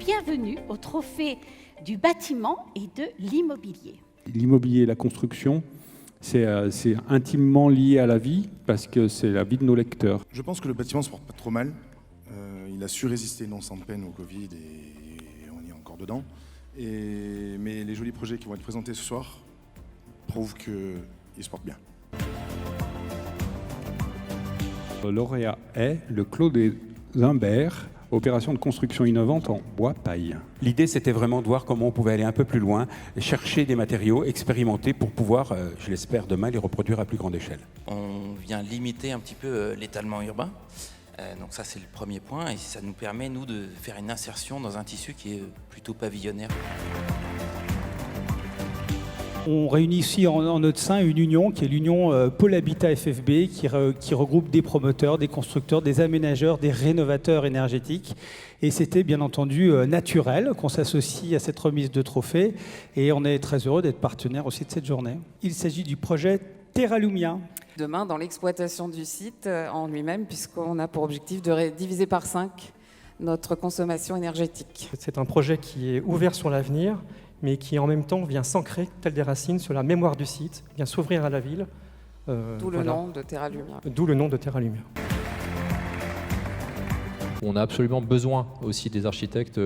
bienvenue au trophée du bâtiment et de l'immobilier. L'immobilier et la construction, c'est intimement lié à la vie, parce que c'est la vie de nos lecteurs. Je pense que le bâtiment ne se porte pas trop mal. Il a su résister non sans peine au Covid et on y est encore dedans. Mais les jolis projets qui vont être présentés ce soir prouvent qu'ils se portent bien. Le lauréat est le Clos des Humbert, opération de construction innovante en bois-paille. L'idée, c'était vraiment de voir comment on pouvait aller un peu plus loin, chercher des matériaux, expérimenter pour pouvoir, je l'espère, demain les reproduire à plus grande échelle. On vient limiter un petit peu l'étalement urbain. Donc ça, c'est le premier point. Et ça nous permet, nous, de faire une insertion dans un tissu qui est plutôt pavillonnaire. On réunit ici en notre sein une union qui est l'union Pôle Habitat FFB qui regroupe des promoteurs, des constructeurs, des aménageurs, des rénovateurs énergétiques. Et c'était bien entendu naturel qu'on s'associe à cette remise de trophée. Et on est très heureux d'être partenaire aussi de cette journée. Il s'agit du projet Terralumia. Demain, dans l'exploitation du site en lui-même, puisqu'on a pour objectif de diviser par 5 notre consommation énergétique. C'est un projet qui est ouvert sur l'avenir, mais qui en même temps vient s'ancrer, tel des racines, sur la mémoire du site, vient s'ouvrir à la ville. D'où le nom de Terralumia. D'où le nom de Terralumia. On a absolument besoin aussi des architectes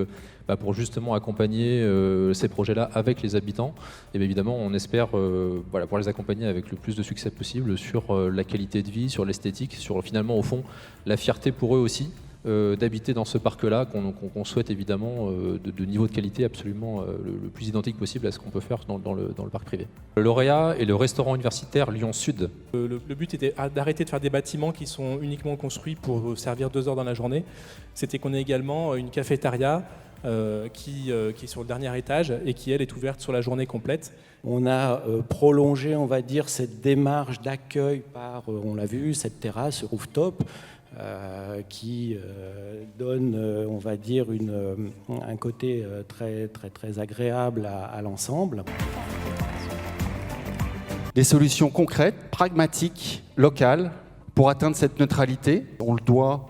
pour justement accompagner ces projets-là avec les habitants. Et bien évidemment, on espère pouvoir les accompagner avec le plus de succès possible sur la qualité de vie, sur l'esthétique, sur finalement au fond la fierté pour eux aussi. D'habiter dans ce parc-là, qu'on souhaite évidemment de niveau de qualité absolument le plus identique possible à ce qu'on peut faire dans le parc privé. Le lauréat est le restaurant universitaire Lyon Sud. Le but était d'arrêter de faire des bâtiments qui sont uniquement construits pour servir 2 heures dans la journée. C'était qu'on ait également une cafétéria qui est sur le dernier étage et qui, elle, est ouverte sur la journée complète. On a prolongé, on va dire, cette démarche d'accueil par, on l'a vu, cette terrasse rooftop, qui donne, on va dire, un côté très, très, très agréable à l'ensemble. Des solutions concrètes, pragmatiques, locales, pour atteindre cette neutralité. On le doit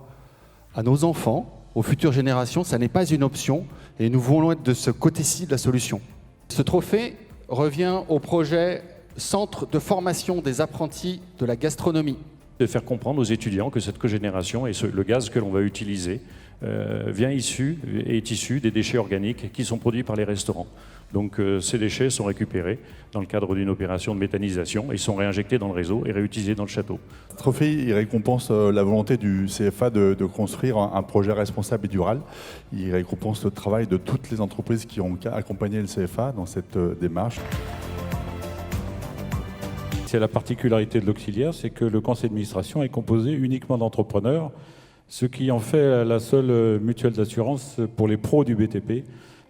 à nos enfants, aux futures générations, ça n'est pas une option, et nous voulons être de ce côté-ci de la solution. Ce trophée revient au projet Centre de formation des apprentis de la gastronomie. De faire comprendre aux étudiants que cette cogénération et le gaz que l'on va utiliser est issu des déchets organiques qui sont produits par les restaurants. Donc ces déchets sont récupérés dans le cadre d'une opération de méthanisation et ils sont réinjectés dans le réseau et réutilisés dans le château. Ce trophée, il récompense la volonté du CFA de construire un projet responsable et durable. Il récompense le travail de toutes les entreprises qui ont accompagné le CFA dans cette démarche. C'est la particularité de l'auxiliaire, c'est que le conseil d'administration est composé uniquement d'entrepreneurs, ce qui en fait la seule mutuelle d'assurance pour les pros du BTP,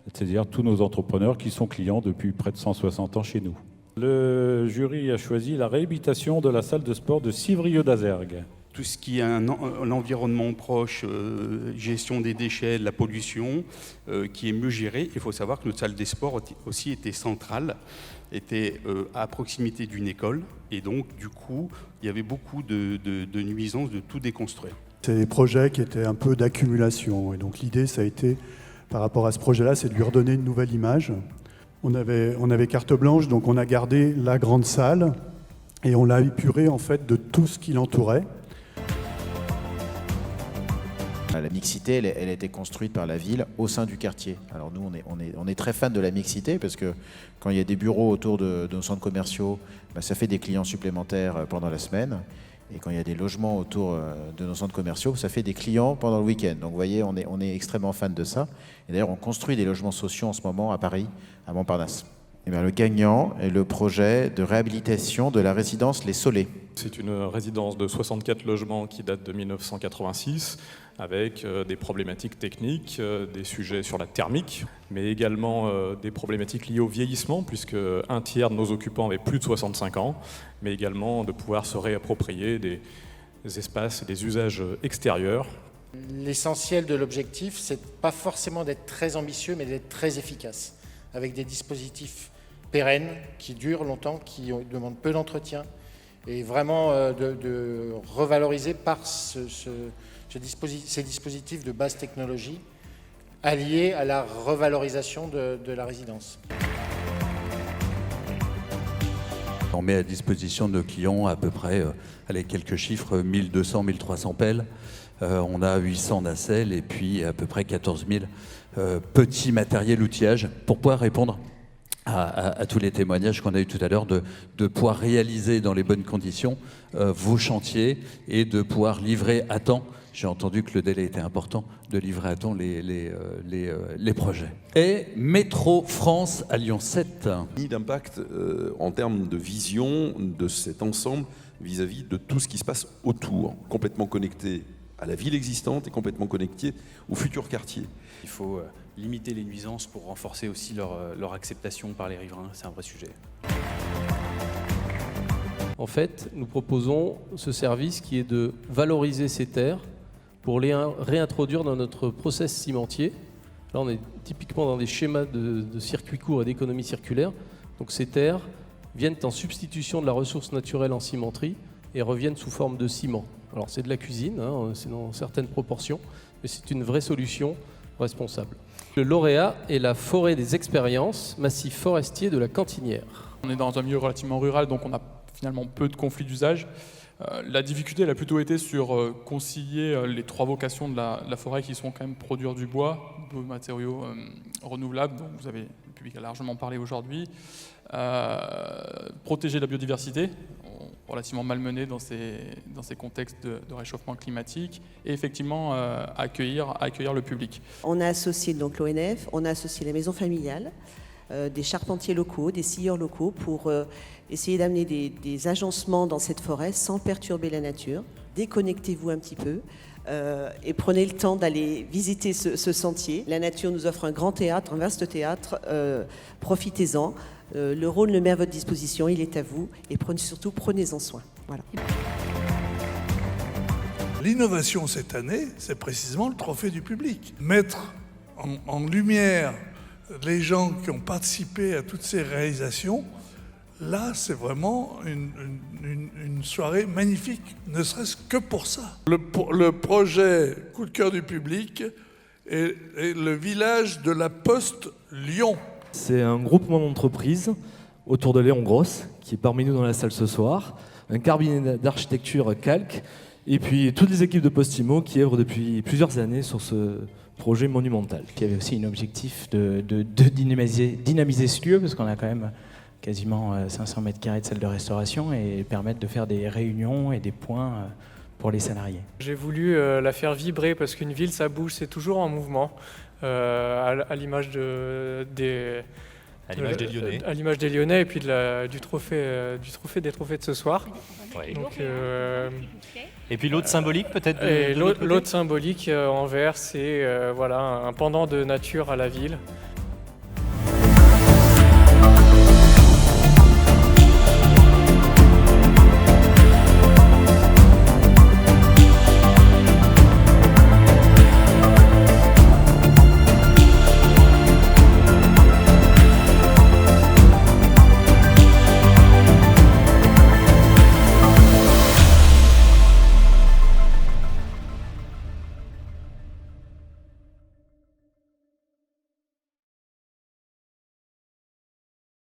c'est-à-dire tous nos entrepreneurs qui sont clients depuis près de 160 ans chez nous. Le jury a choisi la réhabilitation de la salle de sport de Civrieux-d'Azergues. Tout ce qui est un environnement proche, gestion des déchets, de la pollution, qui est mieux géré. Il faut savoir que notre salle des sports aussi était centrale, était à proximité d'une école, et donc du coup, il y avait beaucoup de nuisances de tout déconstruire. C'est des projets qui étaient un peu d'accumulation, et donc l'idée, ça a été, par rapport à ce projet-là, c'est de lui redonner une nouvelle image. On avait carte blanche, donc on a gardé la grande salle, et on l'a épuré en fait de tout ce qui l'entourait. La mixité, elle a été construite par la ville au sein du quartier. Alors nous, on est très fans de la mixité parce que quand il y a des bureaux autour de nos centres commerciaux, ça fait des clients supplémentaires pendant la semaine. Et quand il y a des logements autour de nos centres commerciaux, ça fait des clients pendant le week-end. Donc vous voyez, on est extrêmement fans de ça. Et d'ailleurs, on construit des logements sociaux en ce moment à Paris, à Montparnasse. Et bien, le gagnant est le projet de réhabilitation de la résidence Les Solets. C'est une résidence de 64 logements qui date de 1986, avec des problématiques techniques, des sujets sur la thermique, mais également des problématiques liées au vieillissement, puisque un tiers de nos occupants avaient plus de 65 ans, mais également de pouvoir se réapproprier des espaces et des usages extérieurs. L'essentiel de l'objectif, c'est pas forcément d'être très ambitieux, mais d'être très efficace, avec des dispositifs pérennes, qui durent longtemps, qui demandent peu d'entretien, et vraiment de revaloriser par ces dispositifs de basse technologie allié à la revalorisation de la résidence. On met à disposition de nos clients à peu près, quelques chiffres, 1200, 1300 pelles. On a 800 nacelles et puis à peu près 14 000 petits matériels outillage pour pouvoir répondre à tous les témoignages qu'on a eu tout à l'heure, de pouvoir réaliser dans les bonnes conditions vos chantiers et de pouvoir livrer à temps. J'ai entendu que le délai était important, de livrer à temps les projets. Et Métro France à Lyon 7. D'impact en termes de vision de cet ensemble vis-à-vis de tout ce qui se passe autour, complètement connecté à la ville existante et complètement connecté au futur quartier. Il faut limiter les nuisances pour renforcer aussi leur acceptation par les riverains, c'est un vrai sujet. En fait, nous proposons ce service qui est de valoriser ces terres pour les réintroduire dans notre process cimentier. Là, on est typiquement dans des schémas de circuits courts et d'économie circulaire. Donc ces terres viennent en substitution de la ressource naturelle en cimenterie et reviennent sous forme de ciment. Alors c'est de la cuisine, hein, c'est dans certaines proportions, mais c'est une vraie solution responsable. Le lauréat est la forêt des expériences, massif forestier de la Cantinière. On est dans un milieu relativement rural, donc on a finalement peu de conflits d'usage. La difficulté, elle a plutôt été sur concilier les trois vocations de la forêt qui sont quand même produire du bois, de matériaux renouvelables, dont le public a largement parlé aujourd'hui, protéger la biodiversité, relativement malmenée dans ces contextes de réchauffement climatique, et effectivement accueillir le public. On a associé donc l'ONF, on a associé la maison familiale, des charpentiers locaux, des scieurs locaux pour essayer d'amener des agencements dans cette forêt sans perturber la nature. Déconnectez-vous un petit peu et prenez le temps d'aller visiter ce sentier. La nature nous offre un grand théâtre, un vaste théâtre, profitez-en. Le Rhône le met à votre disposition, il est à vous et surtout prenez-en soin. Voilà. L'innovation cette année, c'est précisément le trophée du public. Mettre en lumière les gens qui ont participé à toutes ces réalisations, là, c'est vraiment une soirée magnifique, ne serait-ce que pour ça. Le projet Coup de cœur du public est le village de la Poste Lyon. C'est un groupement d'entreprises autour de Léon Grosse, qui est parmi nous dans la salle ce soir, un cabinet d'architecture Calque, et puis toutes les équipes de Postimo qui œuvrent depuis plusieurs années sur ce projet monumental. Il y avait aussi un objectif de dynamiser ce lieu, parce qu'on a quand même quasiment 500 mètres carrés de salle de restauration et permettre de faire des réunions et des points pour les salariés. J'ai voulu la faire vibrer parce qu'une ville, ça bouge, c'est toujours en mouvement, à l'image des Lyonnais. À l'image des Lyonnais et puis du trophée des trophées de ce soir. Ouais. Donc, et puis l'autre symbolique peut-être. L'autre symbolique en vert, c'est un pendant de nature à la ville.